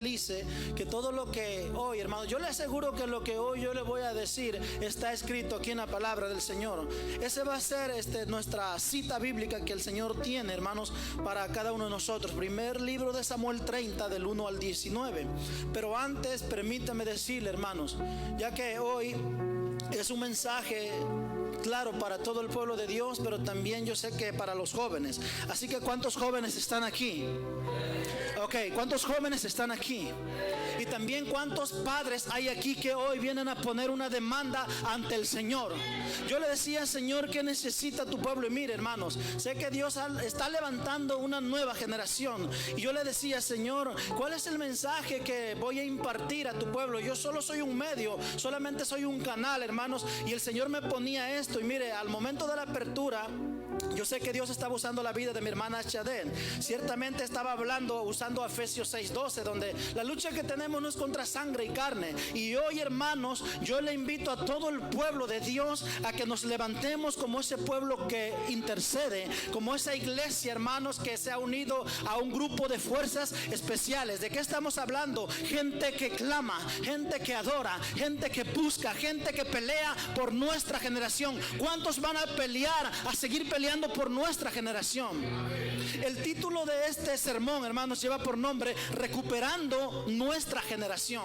Dice que todo lo que hoy, hermano, yo le aseguro que lo que hoy yo le voy a decir está escrito aquí en la palabra del Señor. Ese va a ser nuestra cita bíblica que el Señor tiene, hermanos, para cada uno de nosotros. Primer libro de Samuel 30, del 1 al 19. Pero antes, permítame decirle, hermanos, ya que hoy es un mensaje claro para todo el pueblo de Dios, pero también yo sé que para los jóvenes. Así que ¿cuántos jóvenes están aquí? Ok, ¿cuántos jóvenes están aquí? Y también ¿cuántos padres hay aquí que hoy vienen a poner una demanda ante el Señor? Yo le decía, Señor, ¿qué necesita tu pueblo? Y mire, hermanos, sé que Dios está levantando una nueva generación. Y yo le decía, Señor, ¿cuál es el mensaje que voy a impartir a tu pueblo? Yo solo soy un medio, solamente soy un canal, hermanos. Y el Señor me ponía esto. Y mire, al momento de la apertura, yo sé que Dios estaba usando la vida de mi hermana Chaden. Ciertamente estaba hablando, usando Efesios 6:12, donde la lucha que tenemos no es contra sangre y carne. Y hoy, hermanos, yo le invito a todo el pueblo de Dios a que nos levantemos como ese pueblo que intercede, como esa iglesia, hermanos, que se ha unido a un grupo de fuerzas especiales. ¿De qué estamos hablando? Gente que clama, gente que adora, gente que busca, gente que pelea por nuestra generación. ¿Cuántos van a pelear, a seguir peleando por nuestra generación? El título de este sermón, hermanos, lleva por nombre Recuperando nuestra generación.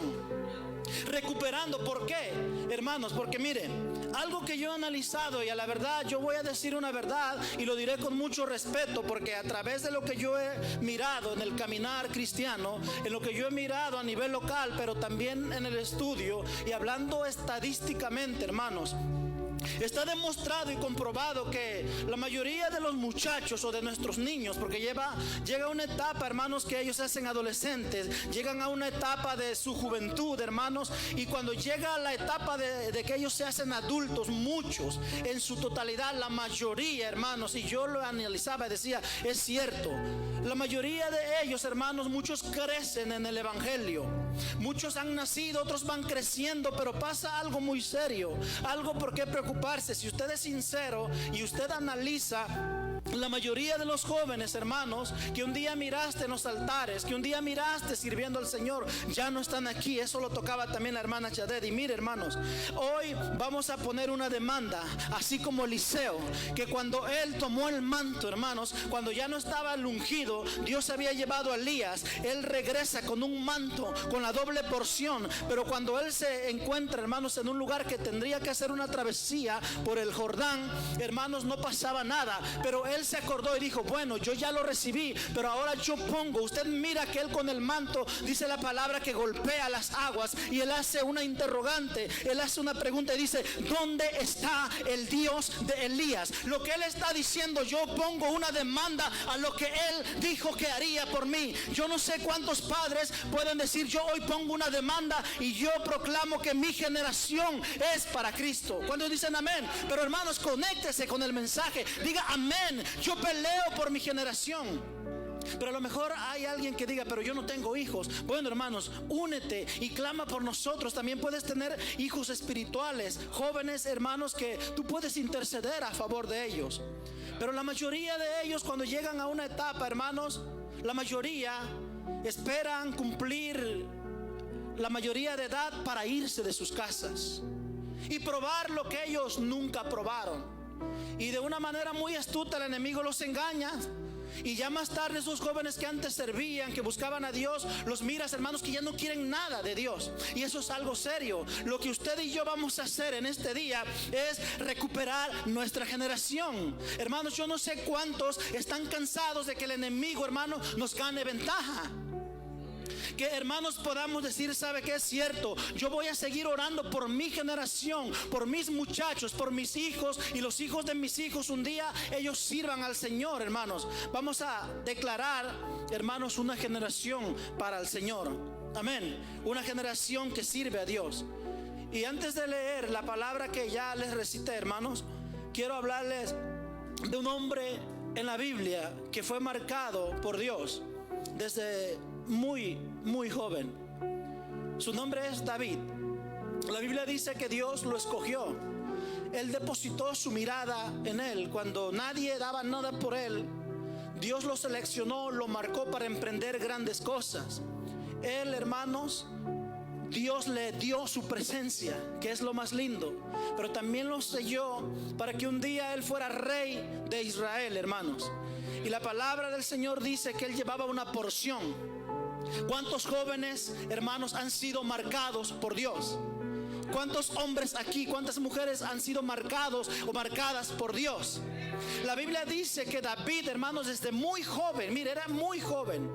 Recuperando, ¿por qué, hermanos? Porque mire, algo que yo he analizado, y a la verdad yo voy a decir una verdad y lo diré con mucho respeto, porque a través de lo que yo he mirado en el caminar cristiano, en lo que yo he mirado a nivel local, pero también en el estudio y hablando estadísticamente, hermanos, está demostrado y comprobado que la mayoría de los muchachos o de nuestros niños, porque llega una etapa, hermanos, que ellos se hacen adolescentes, llegan a una etapa de su juventud, hermanos, y cuando llega la etapa de que ellos se hacen adultos, muchos, en su totalidad, la mayoría, hermanos, y yo lo analizaba y decía, es cierto, la mayoría de ellos, hermanos, muchos crecen en el evangelio, muchos han nacido, otros van creciendo, pero pasa algo muy serio, algo por qué preocuparse. Si usted es sincero y usted analiza, la mayoría de los jóvenes, hermanos, que un día miraste en los altares, que un día miraste sirviendo al Señor, ya no están aquí. Eso lo tocaba también la hermana Chadet. Y mire, hermanos, hoy vamos a poner una demanda, así como Eliseo, que cuando él tomó el manto, hermanos, cuando ya no estaba el ungido, Dios había llevado a Elías, él regresa con un manto, con la doble porción. Pero cuando él se encuentra, hermanos, en un lugar que tendría que hacer una travesía por el Jordán, hermanos, no pasaba nada, pero él se acordó y dijo, bueno, yo ya lo recibí, pero ahora yo pongo. Usted mira que él con el manto, dice la palabra, que golpea las aguas, y él hace una interrogante, él hace una pregunta y dice, ¿dónde está el Dios de Elías? Lo que él está diciendo, yo pongo una demanda a lo que él dijo que haría por mí. Yo no sé cuántos padres pueden decir, yo hoy pongo una demanda y yo proclamo que mi generación es para Cristo. ¿Cuántos dicen amén? Pero hermanos, conéctese con el mensaje, diga amén. Yo peleo por mi generación. Pero a lo mejor hay alguien que diga, pero yo no tengo hijos. Bueno, hermanos, únete y clama por nosotros. También puedes tener hijos espirituales, jóvenes, hermanos, que tú puedes interceder a favor de ellos. Pero la mayoría de ellos, cuando llegan a una etapa, hermanos, la mayoría esperan cumplir la mayoría de edad para irse de sus casas y probar lo que ellos nunca probaron. Y de una manera muy astuta el enemigo los engaña. Y ya más tarde esos jóvenes que antes servían, que buscaban a Dios, los miras, hermanos, que ya no quieren nada de Dios. Y eso es algo serio. Lo que usted y yo vamos a hacer en este día es recuperar nuestra generación. Hermanos, yo no sé cuántos están cansados de que el enemigo, hermano, nos gane ventaja. Que, hermanos, podamos decir, ¿sabe qué? Es cierto, yo voy a seguir orando por mi generación, por mis muchachos, por mis hijos y los hijos de mis hijos. Un día ellos sirvan al Señor, hermanos. Vamos a declarar, hermanos, una generación para el Señor. Amén. Una generación que sirve a Dios. Y antes de leer la palabra que ya les recité, hermanos, quiero hablarles de un hombre en la Biblia que fue marcado por Dios desde muy joven. Su nombre es David. La Biblia dice que Dios lo escogió. Él depositó su mirada en él cuando nadie daba nada por él. Dios lo seleccionó, lo marcó para emprender grandes cosas. él, hermanos, Dios le dio su presencia, que es lo más lindo, pero también lo selló para que un día él fuera rey de Israel, hermanos. Y la palabra del Señor dice que él llevaba una porción. ¿Cuántos jóvenes, hermanos, han sido marcados por Dios? ¿Cuántos hombres aquí, cuántas mujeres han sido marcados o marcadas por Dios? La Biblia dice que David, hermanos, desde muy joven, mire, era muy joven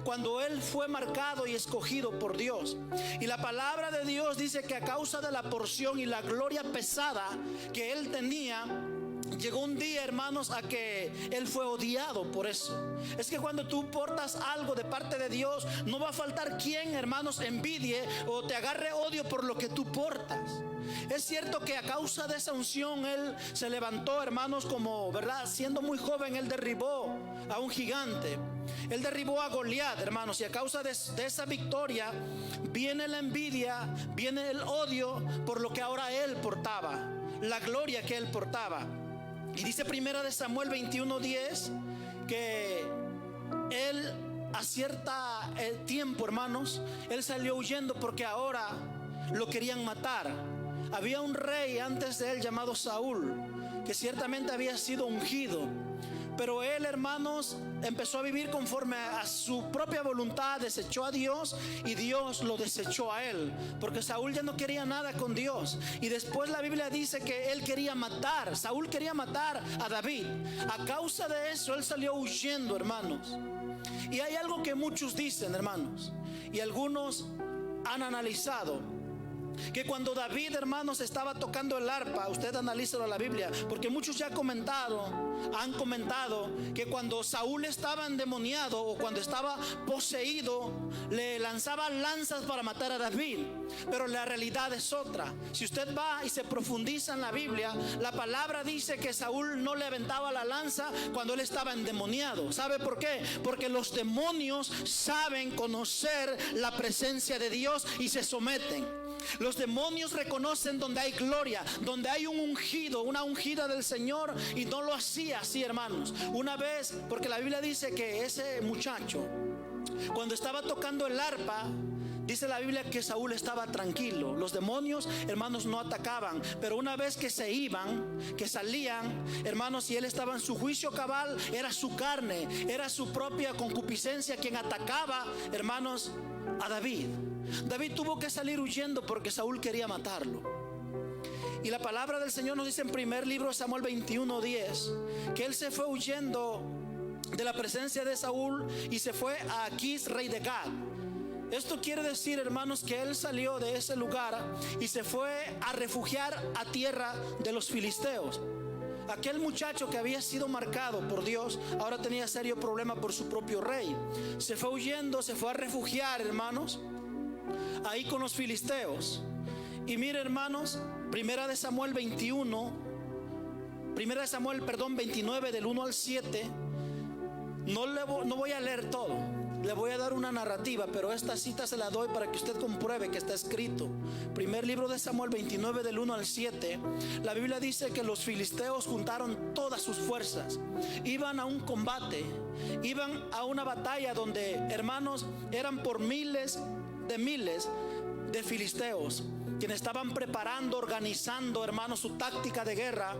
cuando él fue marcado y escogido por Dios. Y la palabra de Dios dice que a causa de la porción y la gloria pesada que él tenía, llegó un día, hermanos, a que él fue odiado por eso. Es que cuando tú portas algo de parte de Dios, no va a faltar quien, hermanos, envidie o te agarre odio por lo que tú portas. Es cierto que a causa de esa unción él se levantó, hermanos, como, ¿verdad? Siendo muy joven, él derribó a un gigante. Él derribó a Goliat, hermanos, y a causa de esa victoria viene la envidia, viene el odio por lo que ahora él portaba, la gloria que él portaba. Y dice primera de Samuel 21:10 que él a cierta tiempo, hermanos, él salió huyendo porque ahora lo querían matar. Había un rey antes de él llamado Saúl, que ciertamente había sido ungido, pero él, hermanos, empezó a vivir conforme a su propia voluntad, desechó a Dios y Dios lo desechó a él, porque Saúl ya no quería nada con Dios. Y después la Biblia dice que él quería matar, Saúl quería matar a David. A causa de eso él salió huyendo, hermanos. Y hay algo que muchos dicen, hermanos, y algunos han analizado, que cuando David, hermanos, estaba tocando el arpa, usted analízalo en la Biblia, porque muchos ya han comentado que cuando Saúl estaba endemoniado o cuando estaba poseído, le lanzaban lanzas para matar a David. Pero la realidad es otra. Si usted va y se profundiza en la Biblia, la palabra dice que Saúl no le aventaba la lanza cuando él estaba endemoniado. ¿Sabe por qué? Porque los demonios saben conocer la presencia de Dios y se someten. Los demonios reconocen donde hay gloria, donde hay un ungido, una ungida del Señor, y no lo hacía así, hermanos. Una vez, porque la Biblia dice que ese muchacho, cuando estaba tocando el arpa, dice la Biblia que Saúl estaba tranquilo. Los demonios, hermanos, no atacaban, pero una vez que se iban, que salían, hermanos, y él estaba en su juicio cabal, era su carne, era su propia concupiscencia quien atacaba, hermanos, a David. David tuvo que salir huyendo porque Saúl quería matarlo. Y la palabra del Señor nos dice en primer libro de Samuel 21:10 que él se fue huyendo de la presencia de Saúl y se fue a Aquís, rey de Gad. Esto quiere decir, hermanos, que él salió de ese lugar y se fue a refugiar a tierra de los filisteos. Aquel muchacho que había sido marcado por Dios ahora tenía serio problema por su propio rey. Se fue huyendo, se fue a refugiar, hermanos, ahí con los filisteos. Y mire, hermanos, primera de Samuel 29 del 1 al 7. No voy a leer todo, le voy a dar una narrativa, pero esta cita se la doy para que usted compruebe que está escrito. Primer libro de Samuel 29 del 1 al 7. La Biblia dice que los filisteos juntaron todas sus fuerzas, iban a un combate, iban a una batalla donde, hermanos, eran por miles de filisteos quienes estaban preparando, organizando, hermanos, su táctica de guerra.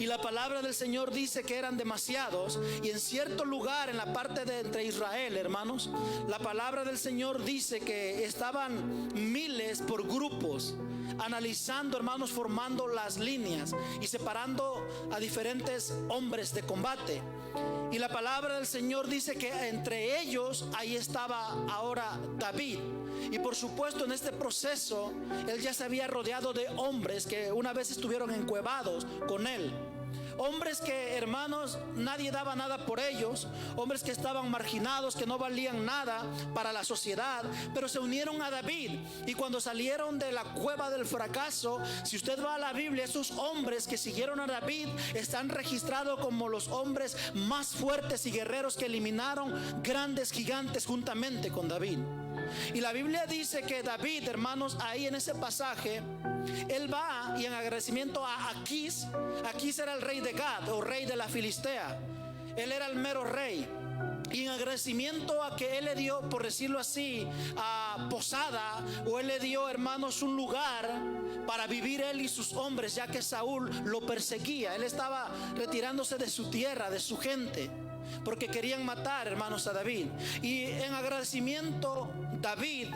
Y la palabra del Señor dice que eran demasiados. Y en cierto lugar en la parte de entre Israel, hermanos, la palabra del Señor dice que estaban miles por grupos, analizando, hermanos, formando las líneas y separando a diferentes hombres de combate. Y la palabra del Señor dice que entre ellos ahí estaba ahora David. Y por supuesto en este proceso él ya se había rodeado de hombres que una vez estuvieron encuevados con él. Hombres que, hermanos, nadie daba nada por ellos. Hombres que estaban marginados, que no valían nada para la sociedad, pero se unieron a David. Y cuando salieron de la cueva del fracaso, si usted va a la Biblia, esos hombres que siguieron a David están registrados como los hombres más fuertes y guerreros que eliminaron grandes gigantes juntamente con David. Y la Biblia dice que David, hermanos, ahí en ese pasaje, él va y en agradecimiento a Aquís. Aquís era el rey de Gad o rey de la Filistea. Él era el mero rey. Y en agradecimiento a que Él le dio, por decirlo así, a posada, o Él le dio, hermanos, un lugar para vivir él y sus hombres, ya que Saúl lo perseguía. Él estaba retirándose de su tierra, de su gente, porque querían matar, hermanos, a David. Y en agradecimiento, David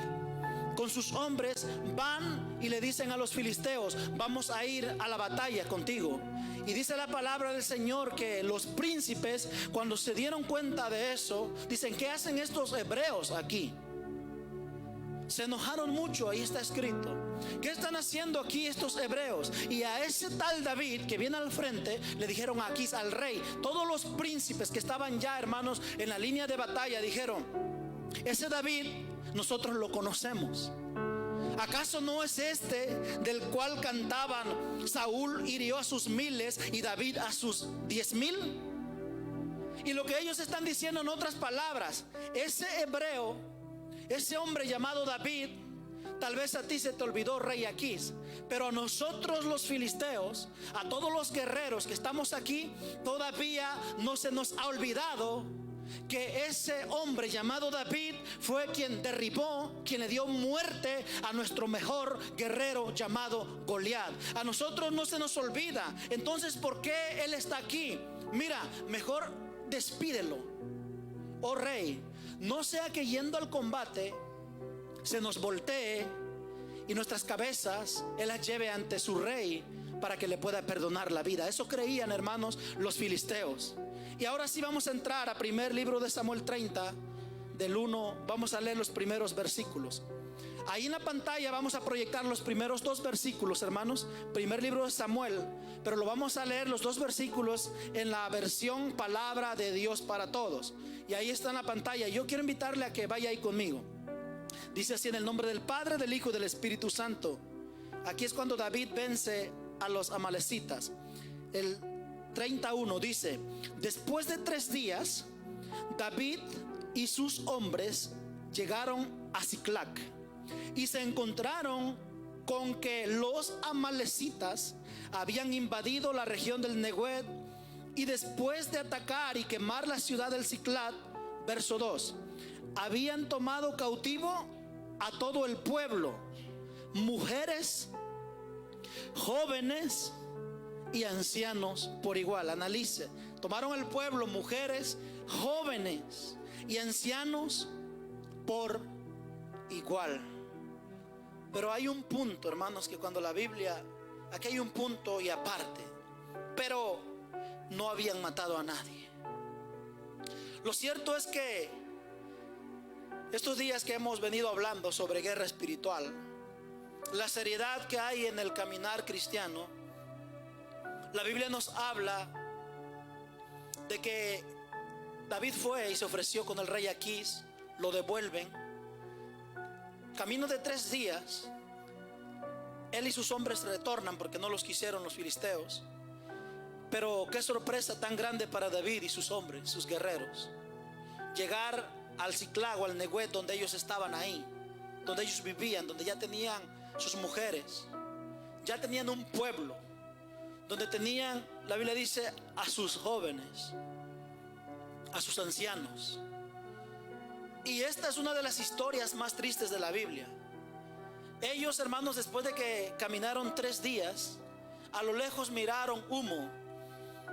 con sus hombres van y le dicen a los filisteos: vamos a ir a la batalla contigo. Y dice la palabra del Señor que los príncipes, cuando se dieron cuenta de eso, dicen: ¿qué hacen estos hebreos aquí? Se enojaron mucho. Ahí está escrito: ¿qué están haciendo aquí estos hebreos? Y a ese tal David que viene al frente le dijeron a Aquís, al rey, todos los príncipes que estaban ya, hermanos, en la línea de batalla, dijeron: ese David nosotros lo conocemos. ¿Acaso no es este del cual cantaban: Saúl hirió a sus miles y David a sus 10,000? Y lo que ellos están diciendo, en otras palabras, ese hebreo, ese hombre llamado David, tal vez a ti se te olvidó, rey Aquís, pero a nosotros los filisteos, a todos los guerreros que estamos aquí, todavía no se nos ha olvidado que ese hombre llamado David fue quien derribó, quien le dio muerte a nuestro mejor guerrero llamado Goliat. A nosotros no se nos olvida. Entonces, ¿por qué él está aquí? Mira, mejor despídelo, oh rey. No sea que yendo al combate se nos voltee y nuestras cabezas él las lleve ante su rey para que le pueda perdonar la vida. Eso creían, hermanos, los filisteos. Y ahora sí vamos a entrar a primer libro de Samuel 30, del 1, vamos a leer los primeros versículos. Ahí en la pantalla vamos a proyectar los primeros 2 versículos, hermanos. Primer libro de Samuel, pero lo vamos a leer los 2 versículos en la versión Palabra de Dios para Todos. Y ahí está en la pantalla. Yo quiero invitarle a que vaya ahí conmigo. Dice así: en el nombre del Padre, del Hijo y del Espíritu Santo. Aquí es cuando David vence a los amalecitas. El 31 dice: después de 3 días, David y sus hombres llegaron a Siclac y se encontraron con que los amalecitas habían invadido la región del Negued, y después de atacar y quemar la ciudad del Siclac, verso 2, habían tomado cautivo a todo el pueblo, mujeres, jóvenes y ancianos por igual. Analice: tomaron el pueblo, mujeres, jóvenes y ancianos por igual. Pero hay un punto, hermanos, que cuando la Biblia, aquí hay un punto y aparte. Pero no habían matado a nadie. Lo cierto es que estos días que hemos venido hablando sobre guerra espiritual, la seriedad que hay en el caminar cristiano, la Biblia nos habla de que David fue y se ofreció con el rey Aquís, lo devuelven. Camino de 3 días, él y sus hombres retornan porque no los quisieron los filisteos. Pero qué sorpresa tan grande para David y sus hombres, sus guerreros, llegar al Siclac o al Negued, donde ellos estaban ahí, donde ellos vivían, donde ya tenían sus mujeres, ya tenían un pueblo, donde tenían, la Biblia dice, a sus jóvenes, a sus ancianos. Y esta es una de las historias más tristes de la Biblia. Ellos, hermanos, después de que caminaron 3 días, a lo lejos miraron humo,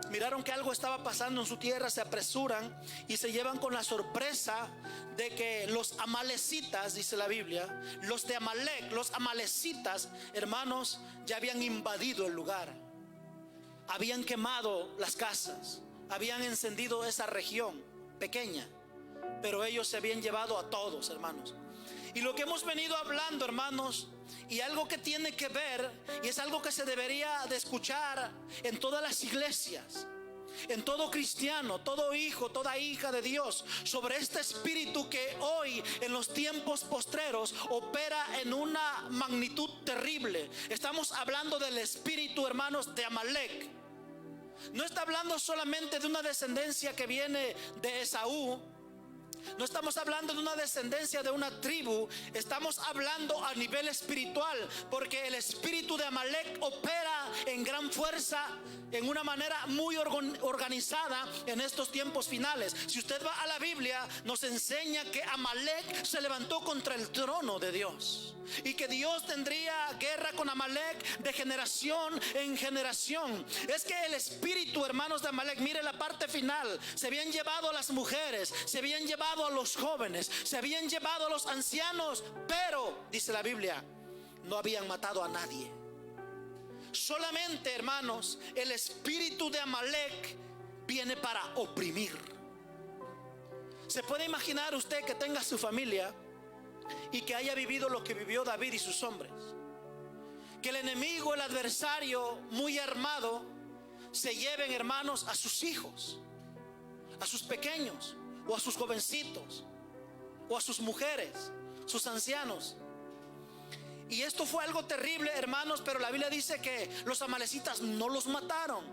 miraron que algo estaba pasando en su tierra, se apresuran y se llevan con la sorpresa de que los amalecitas, dice la Biblia, los de Amalec, los amalecitas, hermanos, ya habían invadido el lugar, habían quemado las casas, habían encendido esa región pequeña, pero ellos se habían llevado a todos, hermanos. Y lo que hemos venido hablando, hermanos, y algo que tiene que ver, y es algo que se debería de escuchar en todas las iglesias, en todo cristiano, todo hijo, toda hija de Dios, sobre este espíritu que hoy en los tiempos postreros opera en una magnitud terrible. Estamos hablando del espíritu, hermanos, de Amalec. No está hablando solamente de una descendencia que viene de Esaú, No estamos hablando de una descendencia de una tribu, estamos hablando a nivel espiritual, porque el espíritu de Amalek opera en gran fuerza, en una manera muy organizada en estos tiempos finales. Si usted va a la Biblia, nos enseña que Amalek se levantó contra el trono de Dios, y que Dios tendría guerra con Amalek de generación en generación. Es que el espíritu, hermanos, de Amalek, mire la parte final, se habían llevado a las mujeres, se habían llevado a los jóvenes, se habían llevado a los ancianos, pero dice la Biblia, no habían matado a nadie. Solamente, hermanos, el espíritu de Amalek viene para oprimir. ¿Se puede imaginar usted que tenga su familia y que haya vivido lo que vivió David y sus hombres? Que el enemigo, el adversario muy armado, se lleven, hermanos, a sus hijos, a sus pequeños, o a sus jovencitos, o a sus mujeres, sus ancianos. Y esto fue algo terrible, hermanos, pero la Biblia dice que los amalecitas no los mataron.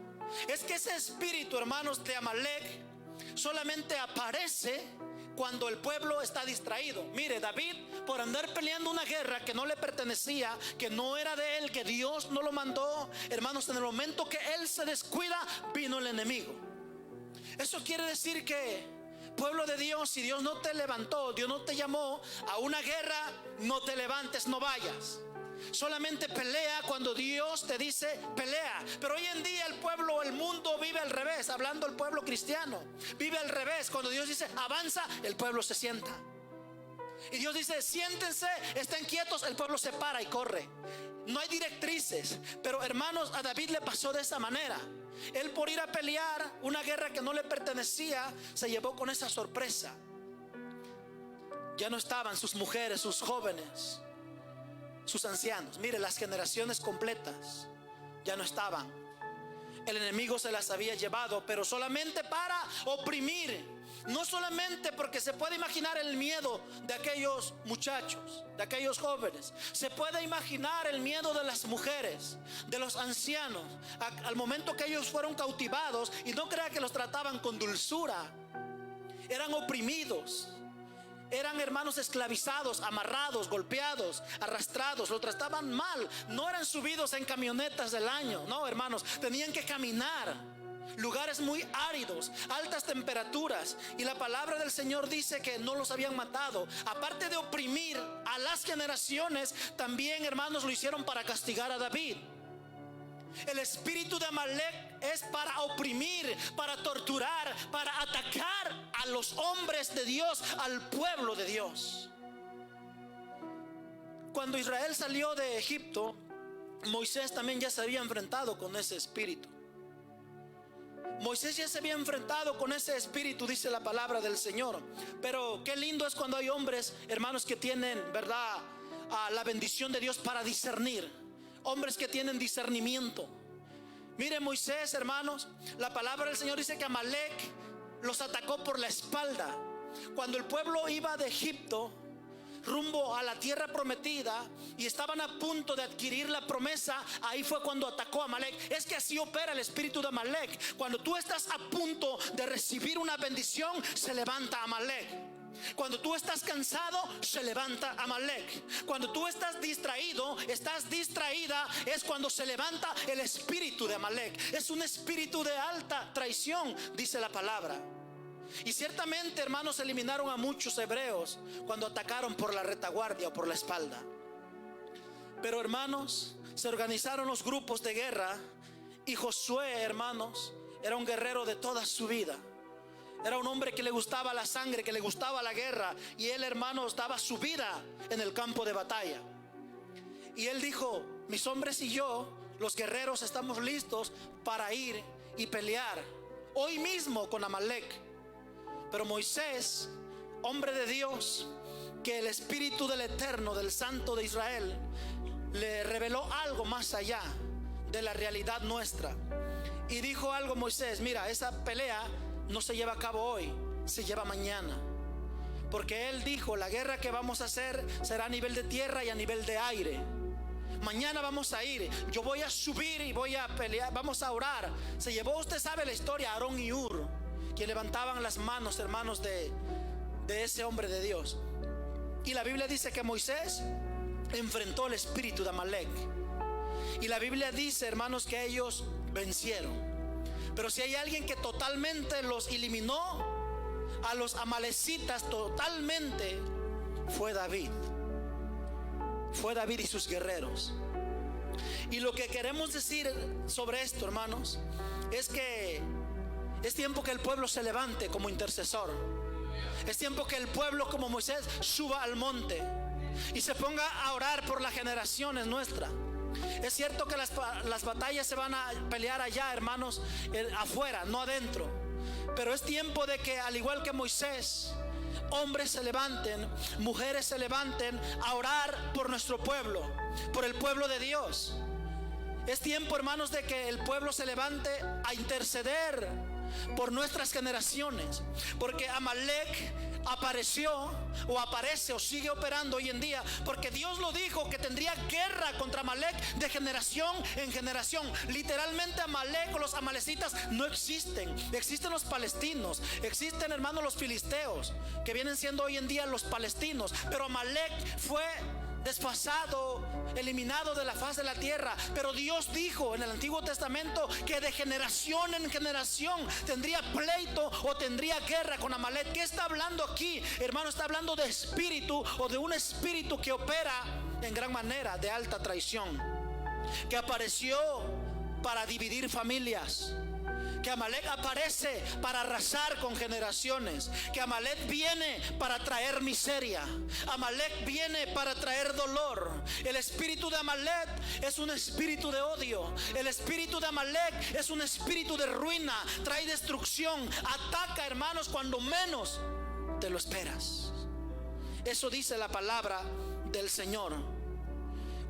Es que ese espíritu, hermanos, de Amalek solamente aparece cuando el pueblo está distraído. Mire, David, por andar peleando una guerra que no le pertenecía, que no era de él, que Dios no lo mandó, hermanos, en el momento que él se descuida, vino el enemigo. Eso quiere decir que, pueblo de Dios, si Dios no te levantó, Dios no te llamó a una guerra, no te levantes, no vayas. Solamente pelea cuando Dios te dice pelea. Pero hoy en día el pueblo, el mundo vive al revés. Hablando el pueblo cristiano, vive al revés. Cuando Dios dice avanza, el pueblo se sienta. Y Dios dice siéntense, estén quietos, el pueblo se para y corre. No hay directrices. Pero, hermanos, a David le pasó de esa manera. Él, por ir a pelear una guerra que no le pertenecía, se llevó con esa sorpresa. Ya no estaban sus mujeres, sus jóvenes, sus ancianos. Mire, las generaciones completas ya no estaban. El enemigo se las había llevado, pero solamente para oprimir. No solamente porque se puede imaginar el miedo de aquellos muchachos, de aquellos jóvenes. Se puede imaginar el miedo de las mujeres, de los ancianos, al momento que ellos fueron cautivados. Y no crea que los trataban con dulzura. Eran oprimidos. Eran, hermanos, esclavizados, amarrados, golpeados, arrastrados. Lo trataban mal. No eran subidos en camionetas del año. No, hermanos, tenían que caminar. Lugares muy áridos, altas temperaturas. Y la palabra del Señor dice que no los habían matado. Aparte de oprimir a las generaciones, también, hermanos, lo hicieron para castigar a David. El espíritu de Amalek es para oprimir, para torturar, para atacar a los hombres de Dios, al pueblo de Dios. Cuando Israel salió de Egipto, Moisés también ya se había enfrentado con ese espíritu. Moisés ya se había enfrentado con ese espíritu, dice la palabra del Señor. Pero qué lindo es cuando hay hombres, hermanos, que tienen, ¿verdad?, la bendición de Dios para discernir. Hombres que tienen discernimiento. Mire, Moisés, hermanos, la palabra del Señor dice que Amalek los atacó por la espalda. Cuando el pueblo iba de Egipto rumbo a la tierra prometida y estaban a punto de adquirir la promesa, ahí fue cuando atacó a Amalek. Es que así opera el espíritu de Amalek. Cuando tú estás a punto de recibir una bendición, se levanta Amalek. Cuando tú estás cansado, se levanta Amalek. Cuando tú estás distraído, estás distraída, es cuando se levanta el espíritu de Amalek. Es un espíritu de alta traición, dice la palabra. Y ciertamente, hermanos, eliminaron a muchos hebreos cuando atacaron por la retaguardia o por la espalda. Pero, hermanos, se organizaron los grupos de guerra. Y Josué, hermanos, era un guerrero de toda su vida. Era un hombre que le gustaba la sangre, que le gustaba la guerra. Y él, hermanos, daba su vida en el campo de batalla. Y él dijo: mis hombres y yo, los guerreros, estamos listos para ir y pelear hoy mismo con Amalek. Pero Moisés, hombre de Dios, que el Espíritu del Eterno, del Santo de Israel, le reveló algo más allá de la realidad nuestra. Y dijo algo Moisés: mira, esa pelea no se lleva a cabo hoy, se lleva mañana. Porque él dijo: la guerra que vamos a hacer será a nivel de tierra y a nivel de aire. Mañana vamos a ir, yo voy a subir y voy a pelear, vamos a orar. Se llevó, usted sabe la historia, Aarón y Hur, que levantaban las manos, hermanos, de de ese hombre de Dios. Y la Biblia dice que Moisés enfrentó el espíritu de Amalek. Y la Biblia dice, hermanos, que ellos vencieron. Pero si hay alguien que totalmente los eliminó a los amalecitas totalmente, fue David. Fue David y sus guerreros. Y lo que queremos decir sobre esto, hermanos, es que es tiempo que el pueblo se levante como intercesor. Es tiempo que el pueblo, como Moisés, suba al monte y se ponga a orar por las generaciones nuestras. Es cierto que las batallas se van a pelear allá, hermanos, afuera, no adentro. Pero es tiempo de que, al igual que Moisés, hombres se levanten, mujeres se levanten a orar por nuestro pueblo, por el pueblo de Dios. Es tiempo, hermanos, de que el pueblo se levante a interceder por nuestras generaciones, porque Amalek apareció o aparece o sigue operando hoy en día, porque Dios lo dijo que tendría guerra contra Amalek de generación en generación. Literalmente Amalek o los amalecitas no existen. Existen los palestinos, existen, hermanos, los filisteos, que vienen siendo hoy en día los palestinos, pero Amalek fue desfasado, eliminado de la faz de la tierra. Pero Dios dijo en el Antiguo Testamento que de generación en generación tendría pleito o tendría guerra con Amalek. ¿Qué está hablando aquí, hermano? Está hablando de espíritu, o de un espíritu que opera en gran manera de alta traición, que apareció para dividir familias, que Amalek aparece para arrasar con generaciones, que Amalek viene para traer miseria, Amalek viene para traer dolor. El espíritu de Amalek es un espíritu de odio. El espíritu de Amalek es un espíritu de ruina, trae destrucción, ataca, hermanos, cuando menos te lo esperas. Eso dice la palabra del Señor.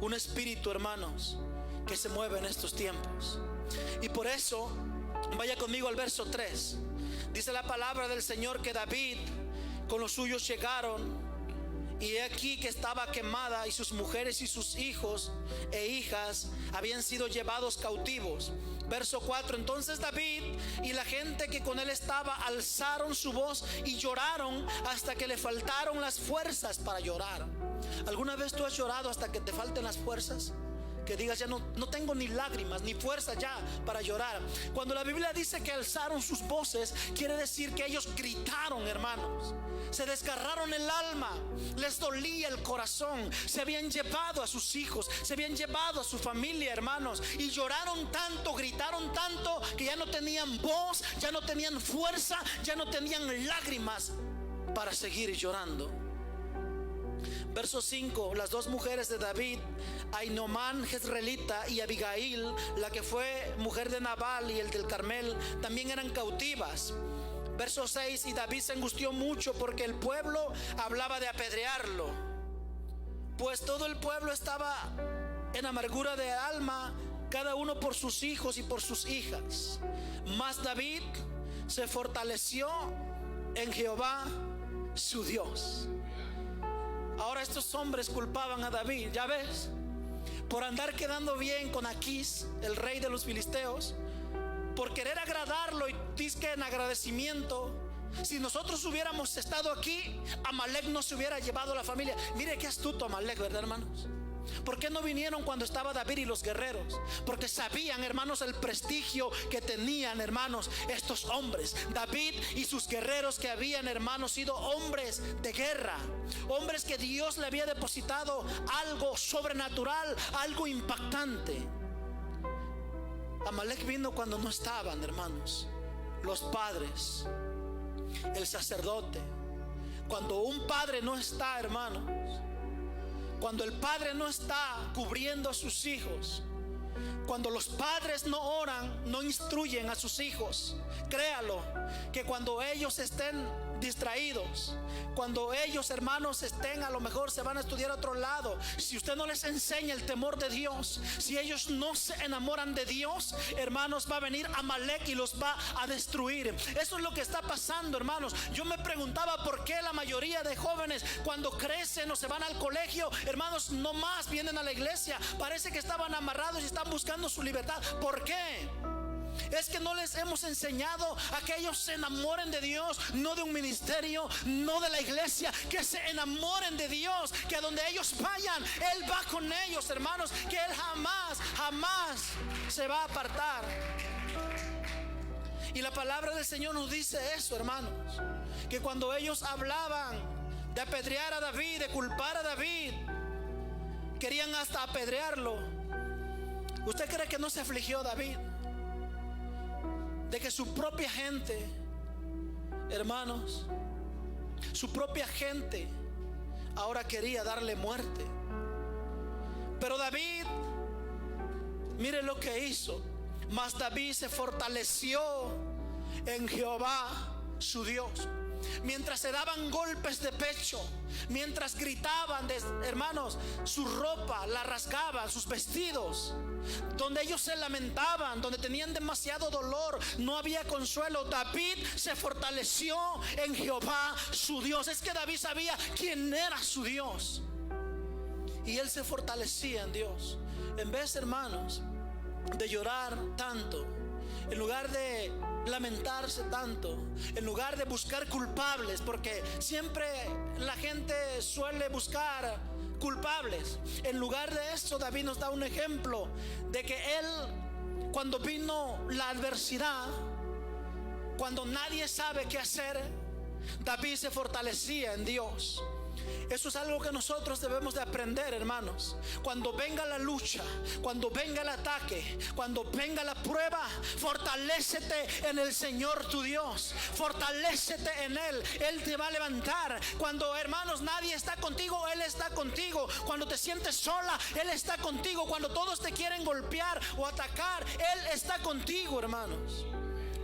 Un espíritu, hermanos, que se mueve en estos tiempos. Y por eso, vaya conmigo al verso 3. Dice la palabra del Señor que David con los suyos llegaron, y he aquí que estaba quemada, y sus mujeres y sus hijos e hijas habían sido llevados cautivos. Verso 4. Entonces David y la gente que con él estaba alzaron su voz y lloraron hasta que le faltaron las fuerzas para llorar. ¿Alguna vez tú has llorado hasta que te falten las fuerzas? Que digas, ya no tengo ni lágrimas ni fuerza ya para llorar. Cuando la Biblia dice que alzaron sus voces, quiere decir que ellos gritaron, hermanos. Se desgarraron el alma, les dolía el corazón. Se habían llevado a sus hijos, se habían llevado a su familia, hermanos, y lloraron tanto, gritaron tanto, que ya no tenían voz, ya no tenían fuerza, ya no tenían lágrimas para seguir llorando. Verso 5. Las dos mujeres de David, Ainoamán jezreelita y Abigail, la que fue mujer de Nabal y el del Carmel, también eran cautivas. Verso 6. Y David se angustió mucho porque el pueblo hablaba de apedrearlo, pues todo el pueblo estaba en amargura de alma, cada uno por sus hijos y por sus hijas. Mas David se fortaleció en Jehová su Dios. Ahora estos hombres culpaban a David, ya ves, por andar quedando bien con Aquís, el rey de los filisteos, por querer agradarlo, y dizque en agradecimiento, si nosotros hubiéramos estado aquí, Amalek no se hubiera llevado a la familia. Mire qué astuto Amalek, ¿verdad, hermanos? ¿Por qué no vinieron cuando estaba David y los guerreros? Porque sabían, hermanos, el prestigio que tenían, hermanos, estos hombres, David y sus guerreros, que habían, hermanos, sido hombres de guerra, hombres que Dios le había depositado algo sobrenatural, algo impactante. Amalek vino cuando no estaban, hermanos, los padres, el sacerdote. Cuando un padre no está, hermanos, cuando el padre no está cubriendo a sus hijos, cuando los padres no oran, no instruyen a sus hijos, créalo, que cuando ellos estén distraídos, cuando ellos, hermanos, estén, a lo mejor se van a estudiar a otro lado, si usted no les enseña el temor de Dios, si ellos no se enamoran de Dios, hermanos, va a venir Amalek y los va a destruir. Eso es lo que está pasando, hermanos. Yo me preguntaba por qué la mayoría de jóvenes, cuando crecen o se van al colegio, hermanos, no más vienen a la iglesia. Parece que estaban amarrados y están buscando su libertad. ¿Por qué? Es que no les hemos enseñado a que ellos se enamoren de Dios, no de un ministerio, no de la iglesia, que se enamoren de Dios, que a donde ellos vayan, Él va con ellos, hermanos, que Él jamás se va a apartar. Y la palabra del Señor nos dice eso, hermanos, que cuando ellos hablaban de apedrear a David, de culpar a David, querían hasta apedrearlo. ¿Usted cree que no se afligió David? De que su propia gente, hermanos, su propia gente ahora quería darle muerte. Pero David, mire lo que hizo. Mas David se fortaleció en Jehová su Dios. Mientras se daban golpes de pecho, mientras gritaban, hermanos, su ropa la rasgaban, sus vestidos, donde ellos se lamentaban, donde tenían demasiado dolor, no había consuelo, David se fortaleció en Jehová su Dios. Es que David sabía quién era su Dios, y él se fortalecía en Dios. En vez, hermanos, de llorar tanto, en lugar de lamentarse tanto, en lugar de buscar culpables, porque siempre la gente suele buscar culpables, en lugar de eso, David nos da un ejemplo de que él, cuando vino la adversidad, cuando nadie sabe qué hacer, David se fortalecía en Dios. Eso es algo que nosotros debemos de aprender, hermanos. Cuando venga la lucha, cuando venga el ataque, cuando venga la prueba, fortalécete en el Señor tu Dios. Fortalécete en Él. Él te va a levantar. Cuando, hermanos, nadie está contigo, Él está contigo. Cuando te sientes sola, Él está contigo. Cuando todos te quieren golpear o atacar, Él está contigo, hermanos.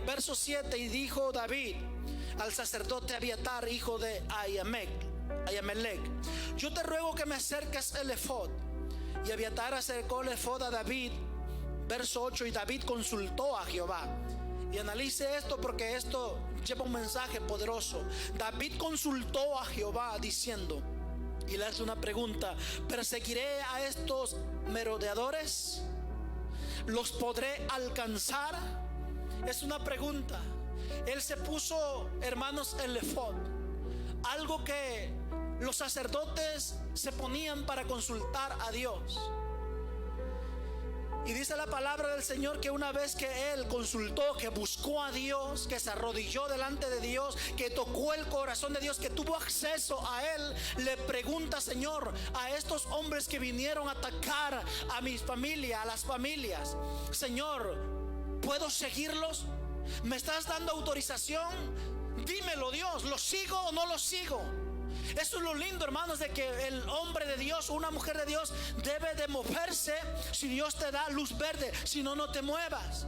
Verso 7: y dijo David al sacerdote Abiatar, hijo de Ahimelech: yo te ruego que me acerques el efod. Y Abiatar acercó el efod a David. Verso 8: y David consultó a Jehová. Y analice esto, porque esto lleva un mensaje poderoso. David consultó a Jehová diciendo, y le hace una pregunta: ¿perseguiré a estos merodeadores? ¿Los podré alcanzar? Es una pregunta. Él se puso, hermanos, el efod, algo que los sacerdotes se ponían para consultar a Dios. Y dice la palabra del Señor que una vez que él consultó, que buscó a Dios, que se arrodilló delante de Dios, que tocó el corazón de Dios, que tuvo acceso a él, le pregunta: Señor, a estos hombres que vinieron a atacar a mi familia, a las familias, Señor, ¿puedo seguirlos? ¿Me estás dando autorización? Dímelo, Dios, ¿lo sigo o no lo sigo? Eso es lo lindo, hermanos, de que el hombre de Dios o una mujer de Dios debe de moverse si Dios te da luz verde. Si no, no te muevas.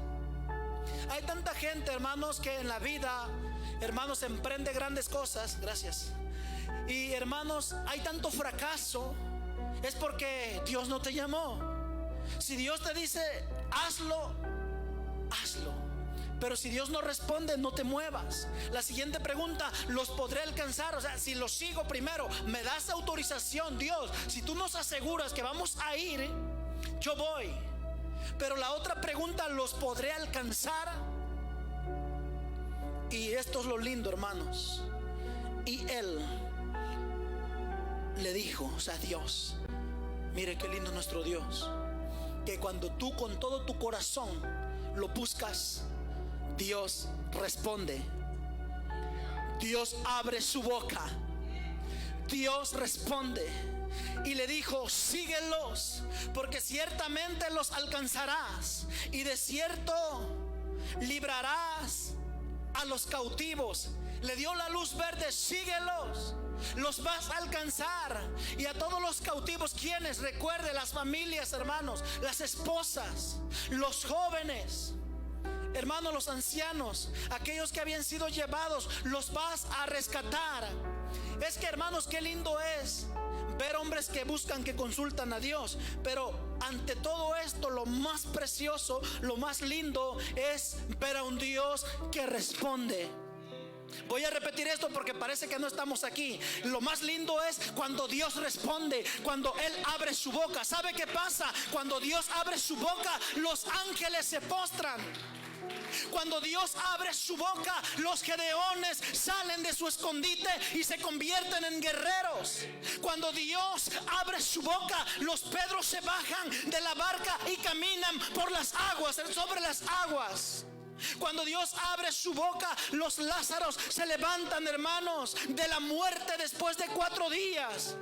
Hay tanta gente, hermanos, que en la vida, hermanos, emprende grandes cosas. Gracias. Y, hermanos, hay tanto fracaso. Es porque Dios no te llamó. Si Dios te dice hazlo, hazlo. Pero si Dios no responde, no te muevas. La siguiente pregunta: ¿los podré alcanzar? O sea, si los sigo primero, ¿me das autorización, Dios? Si tú nos aseguras que vamos a ir, yo voy. Pero la otra pregunta: ¿los podré alcanzar? Y esto es lo lindo, hermanos. Y él le dijo, o sea, Dios, mire qué lindo nuestro Dios, que cuando tú con todo tu corazón lo buscas, Dios responde. Dios abre su boca. Dios responde. Y le dijo: síguelos, porque ciertamente los alcanzarás, y de cierto librarás a los cautivos. Le dio la luz verde: síguelos, los vas a alcanzar. Y a todos los cautivos, ¿quiénes? Recuerde, las familias, hermanos, las esposas, los jóvenes, hermanos, los ancianos, aquellos que habían sido llevados, los vas a rescatar. Es que, hermanos, qué lindo es ver hombres que buscan, que consultan a Dios. Pero ante todo esto, lo más precioso, lo más lindo es ver a un Dios que responde. Voy a repetir esto porque parece que no estamos aquí. Lo más lindo es cuando Dios responde, cuando Él abre su boca. ¿Sabe qué pasa? Cuando Dios abre su boca, los ángeles se postran. Cuando Dios abre su boca, los gedeones salen de su escondite y se convierten en guerreros. Cuando Dios abre su boca, los Pedros se bajan de la barca y caminan por las aguas, sobre las aguas. Cuando Dios abre su boca, los Lázaros se levantan, hermanos, de la muerte después de 4 días.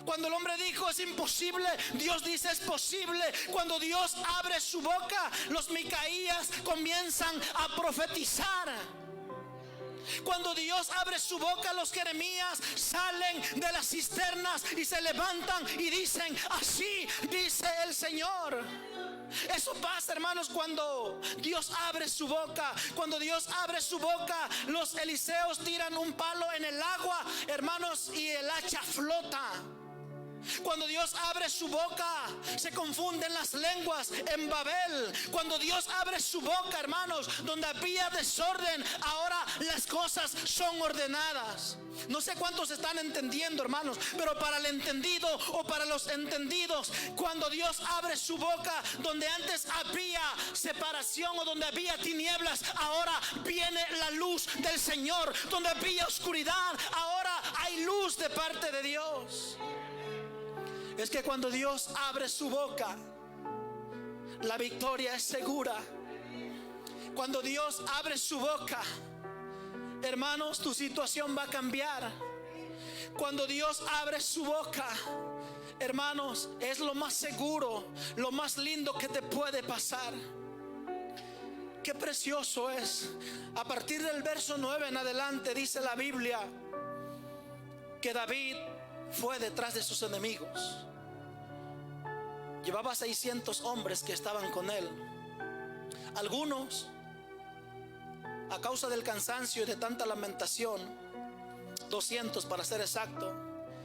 Cuando el hombre dijo es imposible, Dios dice es posible. Cuando Dios abre su boca, los Micaías comienzan a profetizar. Cuando Dios abre su boca, los Jeremías salen de las cisternas y se levantan y dicen, así dice el Señor. Eso pasa, hermanos, cuando Dios abre su boca. Cuando Dios abre su boca, los Eliseos tiran un palo en el agua, hermanos, y el hacha flota. Cuando Dios abre su boca, se confunden las lenguas en Babel. Cuando Dios abre su boca, hermanos, donde había desorden, ahora las cosas son ordenadas. No sé cuántos están entendiendo, hermanos, pero para el entendido o para los entendidos, cuando Dios abre su boca, donde antes había separación o donde había tinieblas, ahora viene la luz del Señor. Donde había oscuridad, ahora hay luz de parte de Dios. Es que cuando Dios abre su boca, la victoria es segura. Cuando Dios abre su boca, hermanos, tu situación va a cambiar. Cuando Dios abre su boca, hermanos, es lo más seguro, lo más lindo que te puede pasar. Qué precioso es. A partir del verso 9 en adelante dice la Biblia que David fue detrás de sus enemigos. Llevaba 600 hombres que estaban con él. Algunos, a causa del cansancio y de tanta lamentación, 200 para ser exacto,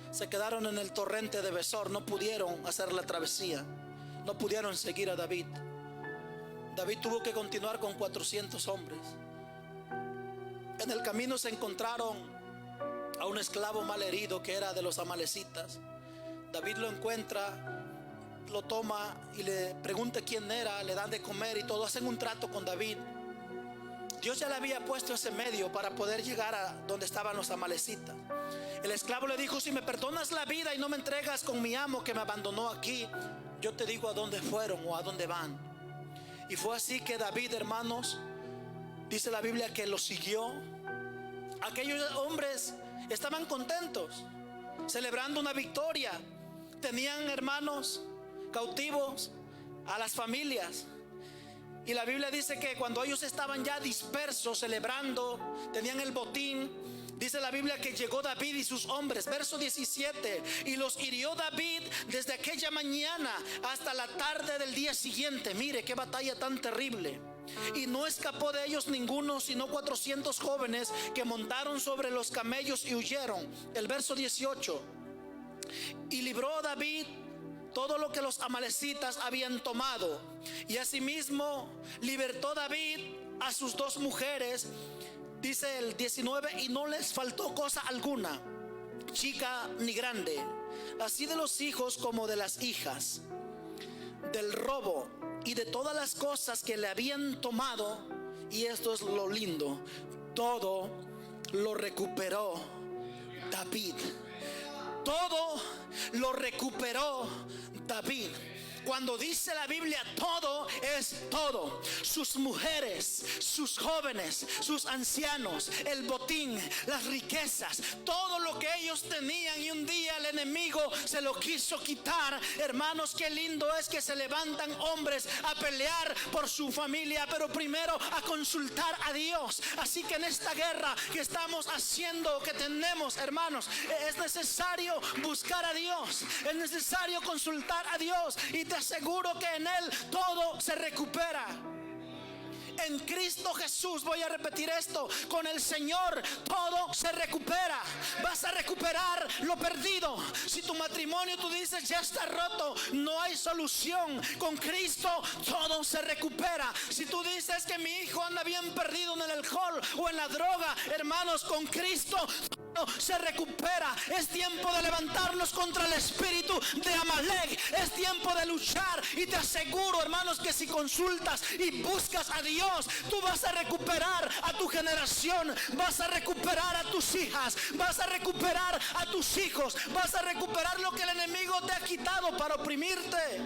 se quedaron en el torrente de Besor. No pudieron hacer la travesía, no pudieron seguir a David. David tuvo que continuar con 400 hombres. En el camino se encontraron a un esclavo mal herido que era de los amalecitas. David lo encuentra, lo toma y le pregunta quién era, le dan de comer y todo. Hacen un trato con David. Dios ya le había puesto ese medio para poder llegar a donde estaban los amalecitas. El esclavo le dijo, si me perdonas la vida y no me entregas con mi amo que me abandonó aquí, yo te digo a dónde fueron o a dónde van. Y fue así que David, hermanos, dice la Biblia que lo siguió. Aquellos hombres estaban contentos, celebrando una victoria. Tenían, hermanos, cautivos a las familias. Y la Biblia dice que cuando ellos estaban ya dispersos, celebrando, tenían el botín. Dice la Biblia que llegó David y sus hombres, verso 17, y los hirió David desde aquella mañana hasta la tarde del día siguiente. Mire qué batalla tan terrible. Y no escapó de ellos ninguno, sino 400 jóvenes que montaron sobre los camellos y huyeron. El verso 18, y libró David todo lo que los amalecitas habían tomado, y asimismo libertó David a sus 2 mujeres. Dice el 19, y no les faltó cosa alguna, chica ni grande, así de los hijos como de las hijas. Del robo y de todas las cosas que le habían tomado, y esto es lo lindo, todo lo recuperó David. Todo lo recuperó David. Cuando dice la Biblia todo, es todo. Sus mujeres, sus jóvenes, sus ancianos, el botín, las riquezas, todo lo que ellos tenían, y un día el enemigo se lo quiso quitar. Hermanos, qué lindo es que se levantan hombres a pelear por su familia, pero primero a consultar a Dios. Así que en esta guerra que estamos haciendo, que tenemos, hermanos, es necesario buscar a Dios, es necesario consultar a Dios, y te aseguro que en Él todo se recupera. En Cristo Jesús, voy a repetir esto, con el Señor todo se recupera. Vas a recuperar lo perdido. Si tu matrimonio tú dices ya está roto, no hay solución. Con Cristo todo se recupera. Si tú dices que mi hijo anda bien perdido en el alcohol o en la droga, hermanos, con Cristo se recupera. Es tiempo de levantarnos contra el espíritu de Amalek. Es tiempo de luchar, y te aseguro, hermanos, que si consultas y buscas a Dios, tú vas a recuperar a tu generación, vas a recuperar a tus hijas, vas a recuperar a tus hijos, vas a recuperar lo que el enemigo te ha quitado para oprimirte.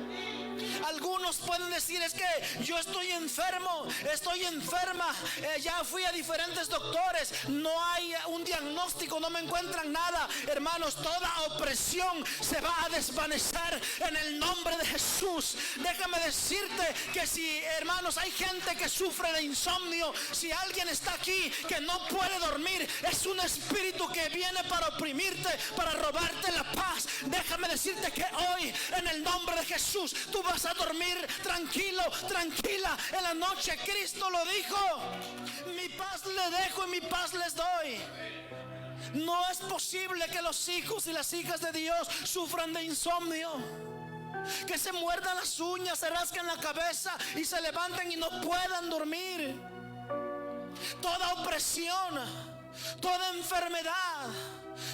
Algunos pueden decir: es que yo estoy enfermo, estoy enferma, ya fui a diferentes doctores, no hay un diagnóstico, no me encuentran nada. Hermanos, toda opresión se va a desvanecer en el nombre de Jesús. Déjame decirte que si, hermanos, hay gente que sufre de insomnio, si alguien está aquí que no puede dormir, es un espíritu que viene para oprimirte, para robarte la paz. Déjame decirte que hoy, en el nombre de Jesús, tú vas a dormir tranquilo, tranquila en la noche. Cristo lo dijo: mi paz le dejo y mi paz les doy. No es posible que los hijos y las hijas de Dios sufran de insomnio, que se muerdan las uñas, se rasquen la cabeza y se levanten y no puedan dormir. Toda opresión, toda enfermedad,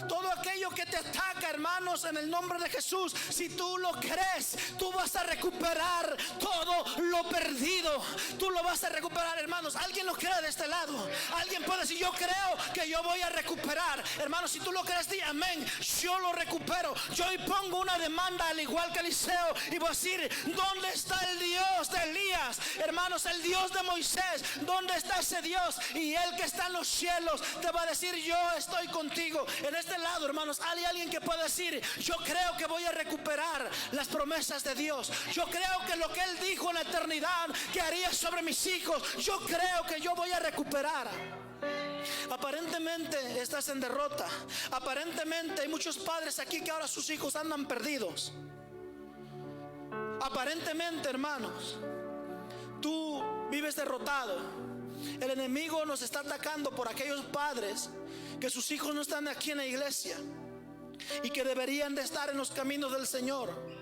todo aquello que te ataca, hermanos, en el nombre de Jesús, si tú lo crees, tú vas a recuperar todo lo perdido. Tú lo vas a recuperar, hermanos. ¿Alguien lo cree de este lado? Alguien puede decir: yo creo que yo voy a recuperar. Hermanos, si tú lo crees, di amén. Yo lo recupero. Yo hoy pongo una demanda, al igual que Eliseo, y voy a decir: ¿dónde está el Dios de Elías? Hermanos, el Dios de Moisés, ¿dónde está ese Dios? Y Él que está en los cielos te va a decir: yo estoy contigo. En este lado, hermanos, hay alguien que puede decir: yo creo que voy a recuperar las promesas de Dios. Yo creo que lo que Él dijo en la eternidad que haría sobre mis hijos, yo creo que yo voy a recuperar. Aparentemente estás en derrota. Aparentemente hay muchos padres aquí que ahora sus hijos andan perdidos. Aparentemente, hermanos, tú vives derrotado. El enemigo nos está atacando por aquellos padres que sus hijos no están aquí en la iglesia y que deberían de estar en los caminos del Señor.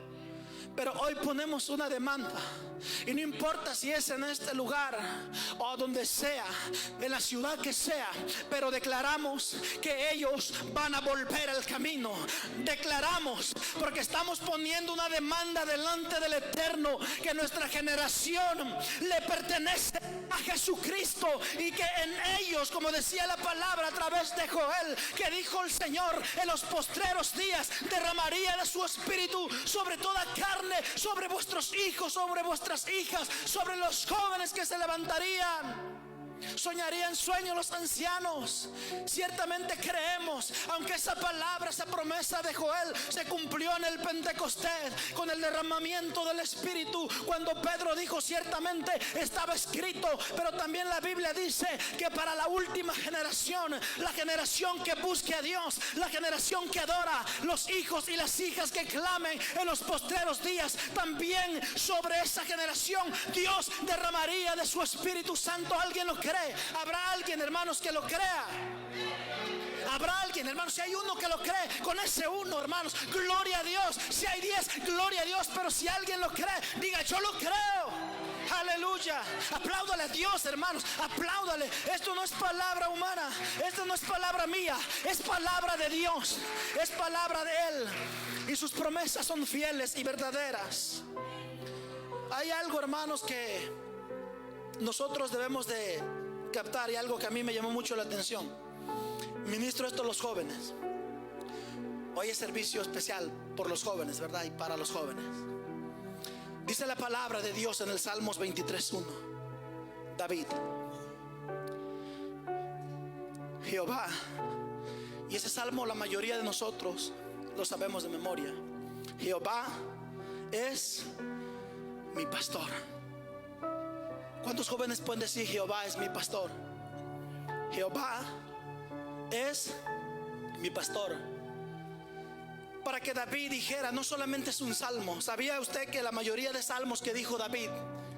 Pero hoy ponemos una demanda, y no importa si es en este lugar o donde sea, en la ciudad que sea, pero declaramos que ellos van a volver al camino. Declaramos, porque estamos poniendo una demanda delante del Eterno, que nuestra generación le pertenece a Jesucristo, y que en ellos, como decía la palabra a través de Joel, que dijo el Señor: en los postreros días derramaría de su espíritu sobre toda carne, sobre vuestros hijos, sobre vuestras hijas, sobre los jóvenes que se levantarían. Soñarían sueños los ancianos. Ciertamente creemos, aunque esa palabra, esa promesa de Joel se cumplió en el Pentecostés con el derramamiento del Espíritu, cuando Pedro dijo: ciertamente estaba escrito. Pero también la Biblia dice que para la última generación, la generación que busque a Dios, la generación que adora, los hijos y las hijas que clamen en los postreros días, también sobre esa generación Dios derramaría de su Espíritu Santo. ¿Alguien lo cree? ¿Habrá alguien, hermanos, que lo crea? Habrá alguien, hermanos. Si hay uno que lo cree, con ese uno, hermanos, gloria a Dios. Si hay 10, gloria a Dios. Pero si alguien lo cree, diga: yo lo creo. Aleluya. Apláudale a Dios, hermanos. Apláudale. Esto no es palabra humana, esto no es palabra mía, es palabra de Dios, es palabra de Él, y sus promesas son fieles y verdaderas. Hay algo, hermanos, que nosotros debemos de captar, y algo que a mí me llamó mucho la atención. Ministro esto a los jóvenes. Hoy es servicio especial por los jóvenes, ¿verdad? Y para los jóvenes. Dice la palabra de Dios en el Salmos 23:1. David: Jehová. Y ese salmo la mayoría de nosotros lo sabemos de memoria. Jehová es mi pastor. ¿Cuántos jóvenes pueden decir: Jehová es mi pastor? Jehová es mi pastor. para que David dijera, no solamente es un salmo. ¿Sabía usted que la mayoría de salmos que dijo David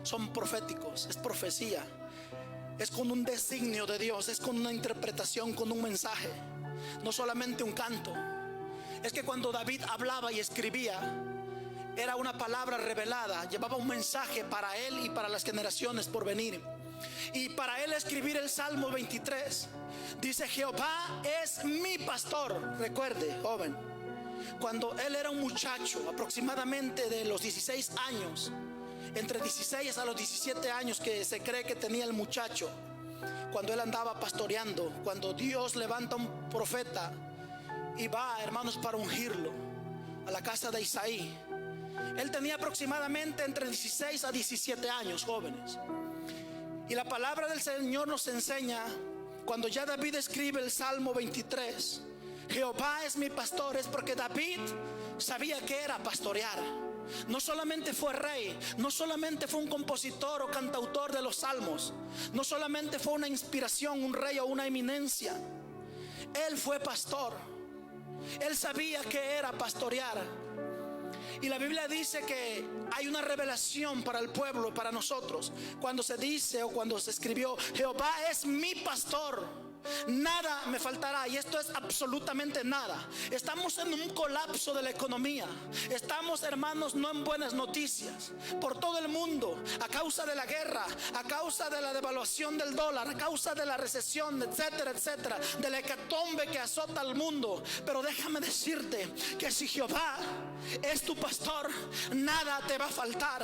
son proféticos? Es profecía, es con un designio de Dios, es con una interpretación, con un mensaje, no solamente un canto. Es que cuando David hablaba y escribía, era una palabra revelada, llevaba un mensaje para él y para las generaciones por venir. Y para él escribir el Salmo 23, dice: Jehová es mi pastor. Recuerde, joven, cuando él era un muchacho, aproximadamente de los 16 años, entre 16 a los 17 años que se cree que tenía el muchacho, cuando él andaba pastoreando, cuando Dios levanta un profeta y va, hermanos, para ungirlo a la casa de Isaí, él tenía aproximadamente entre 16 a 17 años, jóvenes. Y la palabra del Señor nos enseña, cuando ya David escribe el Salmo 23, Jehová es mi pastor, es porque David sabía que era pastorear. No solamente fue rey, no solamente fue un compositor o cantautor de los salmos, no solamente fue una inspiración, un rey o una eminencia. Él fue pastor. Él sabía que era pastorear. Y la Biblia dice que hay una revelación para el pueblo, para nosotros, cuando se dice o cuando se escribió: Jehová es mi pastor, nada me faltará. Y esto es absolutamente nada. Estamos en un colapso de la economía. Estamos, hermanos, no en buenas noticias por todo el mundo, a causa de la guerra, a causa de la devaluación del dólar, a causa de la recesión, etcétera, etcétera, de la hecatombe que azota al mundo. Pero déjame decirte que si Jehová es tu pastor, nada te va a faltar.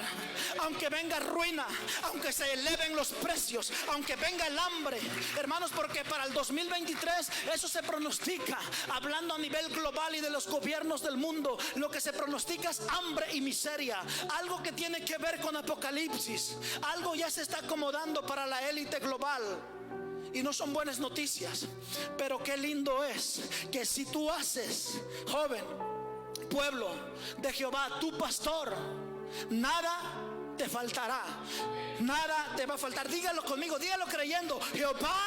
Aunque venga ruina, aunque se eleven los precios, aunque venga el hambre, hermanos, porque para el 2023 eso se pronostica, hablando a nivel global y de los gobiernos del mundo, lo que se pronostica es hambre y miseria. Algo que tiene que ver con Apocalipsis. Algo ya se está acomodando para la élite global. Y no son buenas noticias. Pero qué lindo es que si tú haces, joven, pueblo de Jehová, tu pastor, nada te faltará. Nada te va a faltar. Dígalo conmigo, dígalo creyendo: Jehová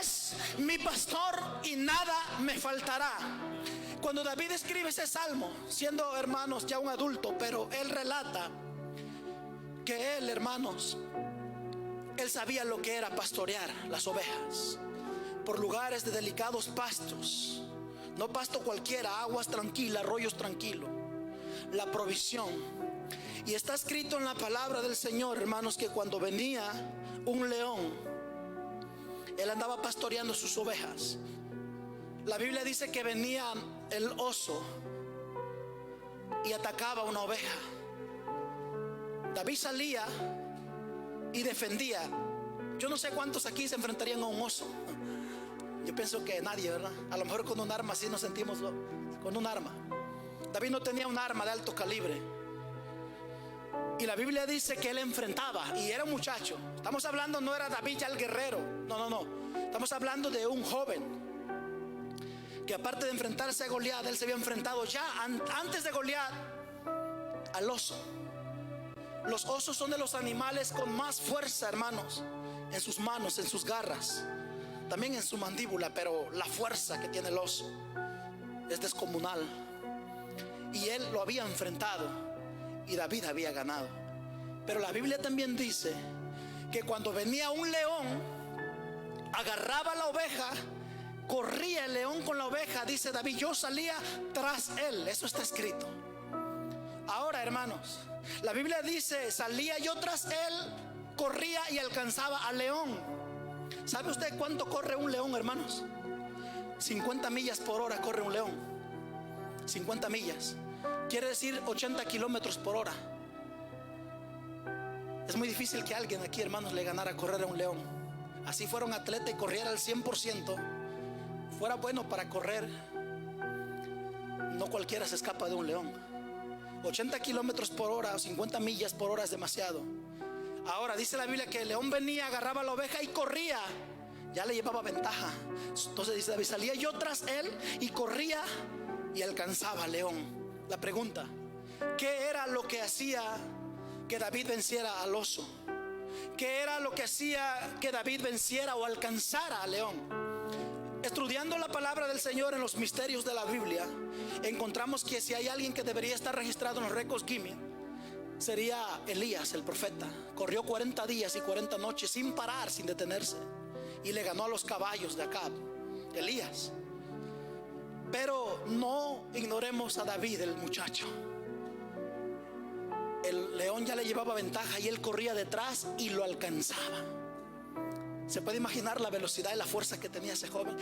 es mi pastor y nada me faltará. Cuando David escribe ese salmo, siendo, hermanos, ya un adulto, pero él relata que él, hermanos, él sabía lo que era pastorear las ovejas por lugares de delicados pastos. No pasto cualquiera, aguas tranquilas, arroyos tranquilos, la provisión. Y está escrito en la palabra del Señor, hermanos, que cuando venía un león, él andaba pastoreando sus ovejas. La Biblia dice que venía el oso y atacaba una oveja. David salía y defendía. Yo no sé cuántos aquí se enfrentarían a un oso. Yo pienso que nadie, ¿verdad? A lo mejor con un arma, así nos sentimos, con un arma. David no tenía un arma de alto calibre. Y la Biblia dice que él enfrentaba, y era un muchacho. Estamos hablando, no era David ya el guerrero. No. Estamos hablando de un joven que, aparte de enfrentarse a Goliat, él se había enfrentado ya antes de Goliat al oso. Los osos son de los animales con más fuerza, hermanos, en sus manos, en sus garras, también en su mandíbula. Pero la fuerza que tiene el oso es descomunal. Y él lo había enfrentado y David había ganado. Pero la Biblia también dice que cuando venía un león, agarraba la oveja, corría el león con la oveja. Dice David: yo salía tras él. Eso está escrito. Ahora, hermanos, la Biblia dice: salía yo tras él, corría y alcanzaba al león. ¿Sabe usted cuánto corre un león, hermanos? 50 millas por hora corre un león. 50 millas quiere decir 80 kilómetros por hora. Es muy difícil que alguien aquí, hermanos, le ganara a correr a un león. Así fuera un atleta y corriera al 100%, fuera bueno para correr, no cualquiera se escapa de un león. 80 kilómetros por hora o 50 millas por hora es demasiado. Ahora dice la Biblia que el león venía, agarraba la oveja y corría. Ya le llevaba ventaja. Entonces dice David: salía yo tras él y corría y alcanzaba al león. La pregunta: ¿qué era lo que hacía que David venciera al oso? ¿Qué era lo que hacía que David venciera o alcanzara al león? Estudiando la palabra del Señor en los misterios de la Biblia, encontramos que si hay alguien que debería estar registrado en los récords Guinness, sería Elías, el profeta. Corrió 40 días y 40 noches sin parar, sin detenerse, y le ganó a los caballos de Acab, Elías. Pero no ignoremos a David, el muchacho. El león ya le llevaba ventaja y él corría detrás y lo alcanzaba. ¿Se puede imaginar la velocidad y la fuerza que tenía ese joven?